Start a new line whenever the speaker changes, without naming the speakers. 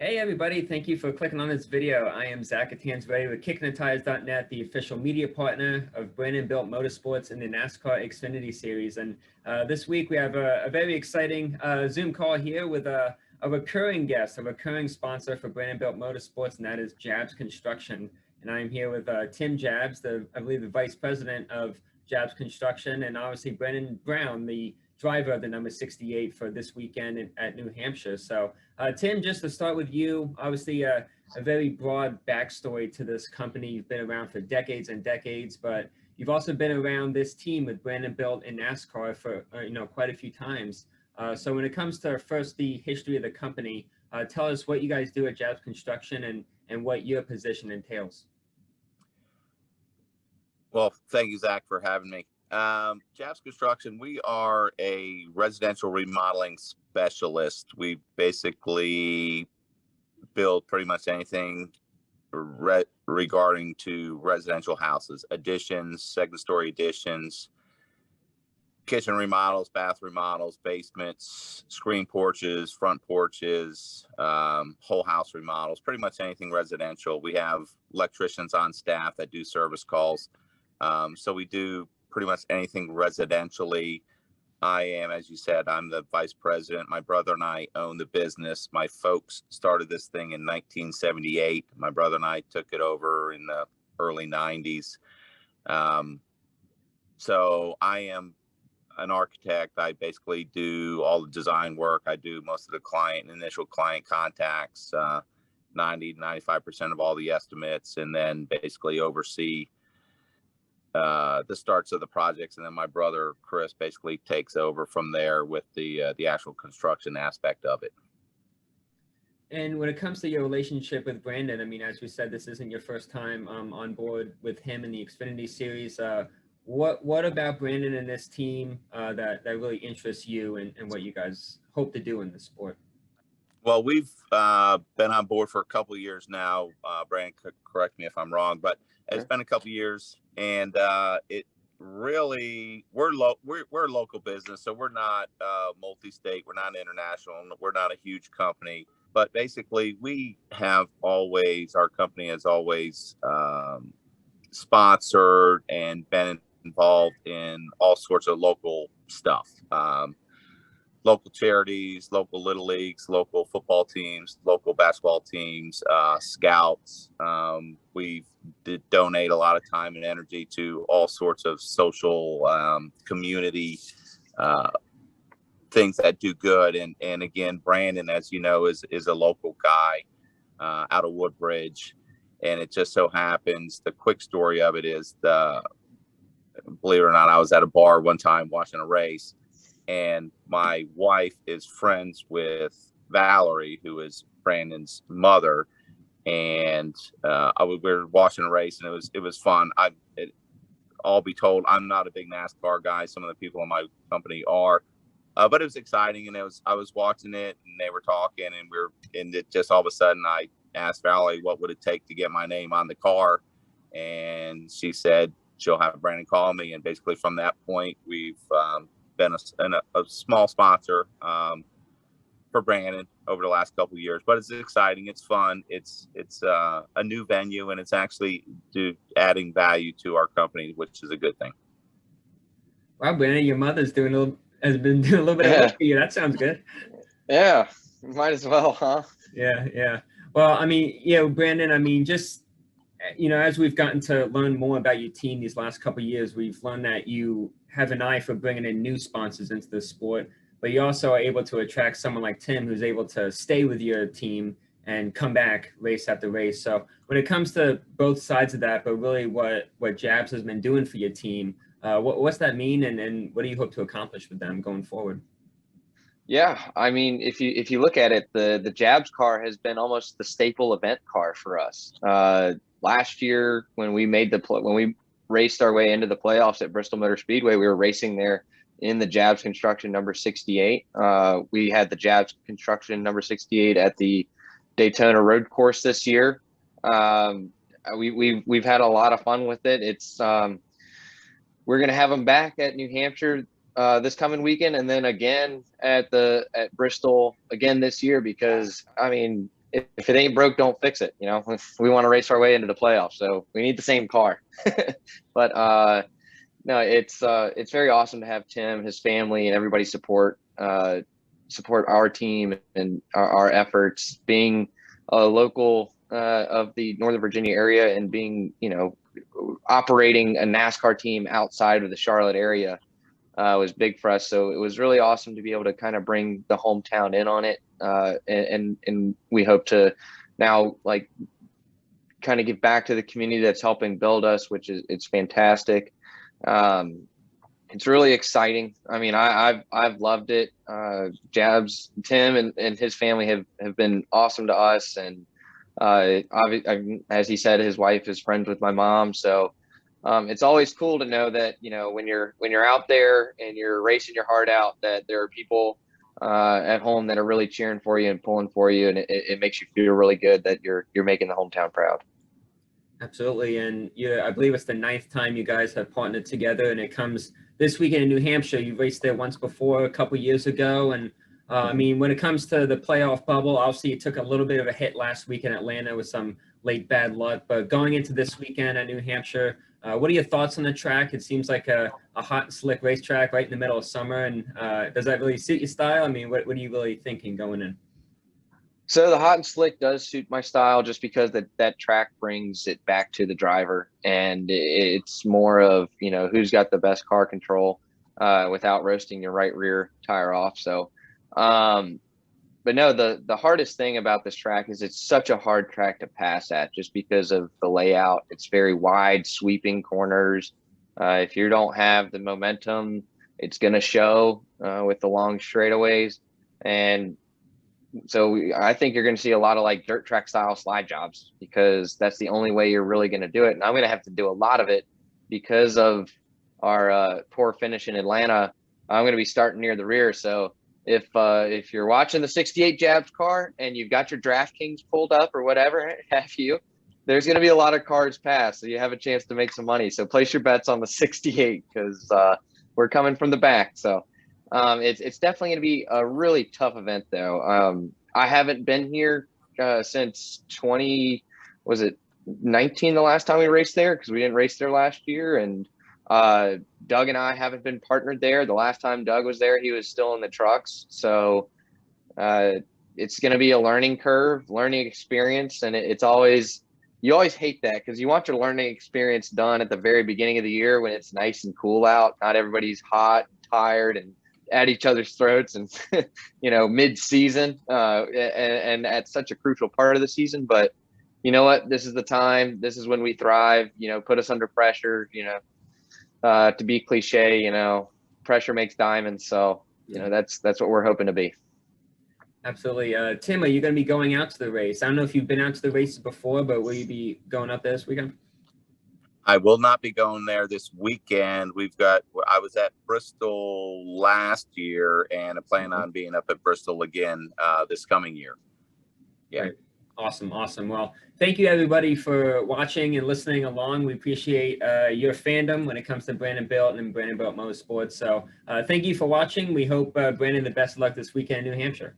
Hey everybody, thank you for clicking on this video. I am Zach at Tansbury with KickingTheTires.net, the official media partner of Brandonbilt Motorsports in the NASCAR Xfinity Series. And this week we have a very exciting Zoom call here with a recurring guest, a recurring sponsor for Brandonbilt Motorsports, and that is Jabs Construction. And I'm here with Tim Jabs, I believe the Vice President of Jabs Construction, and obviously Brennan Brown, the driver of the number 68 for this weekend at New Hampshire. So Tim, just to start with you, obviously a very broad backstory to this company. You've been around for decades and decades, but you've also been around this team with Brandonbilt in NASCAR for quite a few times. So when it comes to first the history of the company, tell us what you guys do at Jabs Construction and what your position entails.
Well, thank you, Zach, for having me. Jabs Construction, we are a residential remodeling specialist. We basically build pretty much anything regarding to residential houses, additions, second story additions, kitchen remodels, bath remodels, basements, screen porches, front porches, whole house remodels, pretty much anything residential. We have electricians on staff that do service calls. So we do pretty much anything residentially. I am, as you said, I'm the vice president. My brother and I own the business. My folks started this thing in 1978. My brother and I took it over in the early 90s. So I am an architect. I basically do all the design work. I do most of the initial client contacts, 95% of all the estimates, and then basically oversee the starts of the projects, and then my brother Chris basically takes over from there with the actual construction aspect of it.
And when it comes to your relationship with Brandon, I mean, as we said, this isn't your first time on board with him in the Xfinity Series. What about Brandon and this team that really interests you and what you guys hope to do in the sport?
Well, we've been on board for a couple of years now. Brandon, correct me if I'm wrong, but it's been a couple of years, and it really we're a local business, so we're not multi-state, we're not international, we're not a huge company, but basically our company has always sponsored and been involved in all sorts of local stuff. Local charities, local little leagues, local football teams, local basketball teams, scouts. We donate a lot of time and energy to all sorts of social community things that do good. And again, Brandon, as you know, is a local guy out of Woodbridge. And it just so happens, the quick story of it is, believe it or not, I was at a bar one time watching a race, and my wife is friends with Valerie, who is Brandon's mother. And we were watching a race, and it was fun. I'll be told, I'm not a big NASCAR guy. Some of the people in my company are, but it was exciting. And I was watching it, and they were talking, and it just all of a sudden I asked Valerie what would it take to get my name on the car, and she said she'll have Brandon call me. And basically from that point, we've been a small sponsor for Brandon over the last couple of years. But it's exciting, it's fun, it's a new venue, and it's actually adding value to our company, which is a good thing.
Wow, Brandon, your mother's has been doing a little bit of work for you. That sounds good.
Yeah, might as well, huh?
Yeah. Well, I mean, Brandon, I mean, just, as we've gotten to learn more about your team these last couple of years, we've learned that you have an eye for bringing in new sponsors into the sport, but you also are able to attract someone like Tim, who's able to stay with your team and come back race after race. So when it comes to both sides of that, but really what Jabs has been doing for your team, what's that mean, and what do you hope to accomplish with them going forward?
Yeah, I mean, if you look at it, the Jabs car has been almost the staple event car for us. Last year, when we raced our way into the playoffs at Bristol Motor Speedway, we were racing there in the Jabs Construction number 68. We had the Jabs Construction number 68 at the Daytona Road Course this year. We've had a lot of fun with it. It's we're going to have them back at New Hampshire this coming weekend, and then again at Bristol again this year, because I mean, if it ain't broke, don't fix it. You know, we want to race our way into the playoffs, so we need the same car. But no, it's very awesome to have Tim, his family, and everybody support our team and our efforts. Being a local of the Northern Virginia area and being, you know, operating a NASCAR team outside of the Charlotte area was big for us. So it was really awesome to be able to kind of bring the hometown in on it. And we hope to now like kind of give back to the community that's helping build us, which is, it's fantastic. It's really exciting. I mean, I've loved it. Jabs, Tim and his family have been awesome to us. And as he said, his wife is friends with my mom. So it's always cool to know that, you know, when you're out there and you're racing your heart out, that there are people at home that are really cheering for you and pulling for you. And it makes you feel really good that you're making the hometown proud.
Absolutely. And I believe it's the 9th time you guys have partnered together, and it comes this weekend in New Hampshire. You raced there once before a couple years ago. And I mean, when it comes to the playoff bubble, obviously it took a little bit of a hit last week in Atlanta with some late bad luck, but going into this weekend at New Hampshire, what are your thoughts on the track? It seems like a hot, slick racetrack right in the middle of summer. And does that really suit your style? I mean, what are you really thinking going in?
So the hot and slick does suit my style, just because that track brings it back to the driver, and it's more of, you know, who's got the best car control without roasting your right rear tire off. So, but no, the hardest thing about this track is it's such a hard track to pass at, just because of the layout. It's very wide, sweeping corners. If you don't have the momentum, it's going to show with the long straightaways. And so I think you're going to see a lot of like dirt track style slide jobs, because that's the only way you're really going to do it. And I'm going to have to do a lot of it because of our poor finish in Atlanta. I'm going to be starting near the rear. So if you're watching the 68 Jabs car and you've got your DraftKings pulled up or whatever have you, there's going to be a lot of cars passed, so you have a chance to make some money. So place your bets on the 68, because we're coming from the back. So it's definitely going to be a really tough event, though. I haven't been here since 19 the last time we raced there, because we didn't race there last year. And Doug and I haven't been partnered there. The last time Doug was there, he was still in the trucks. So it's going to be a learning curve, learning experience. And you always hate that, because you want your learning experience done at the very beginning of the year when it's nice and cool out. Not everybody's hot, tired, and at each other's throats, and you know, mid-season and at such a crucial part of the season. But you know what, this is the time, this is when we thrive. You know, put us under pressure, you know, to be cliche, you know, pressure makes diamonds. So you know, that's what we're hoping to be.
Absolutely. Tim, are you going to be going out to the race? I don't know if you've been out to the races before, but will you be going up there this weekend?
I will not be going there this weekend. I was at Bristol last year, and I plan on being up at Bristol again this coming year. Yeah.
Right. Awesome. Well, thank you everybody for watching and listening along. We appreciate your fandom when it comes to Brandonbilt and Brandonbilt Motorsports. So thank you for watching. We hope Brandon the best of luck this weekend in New Hampshire.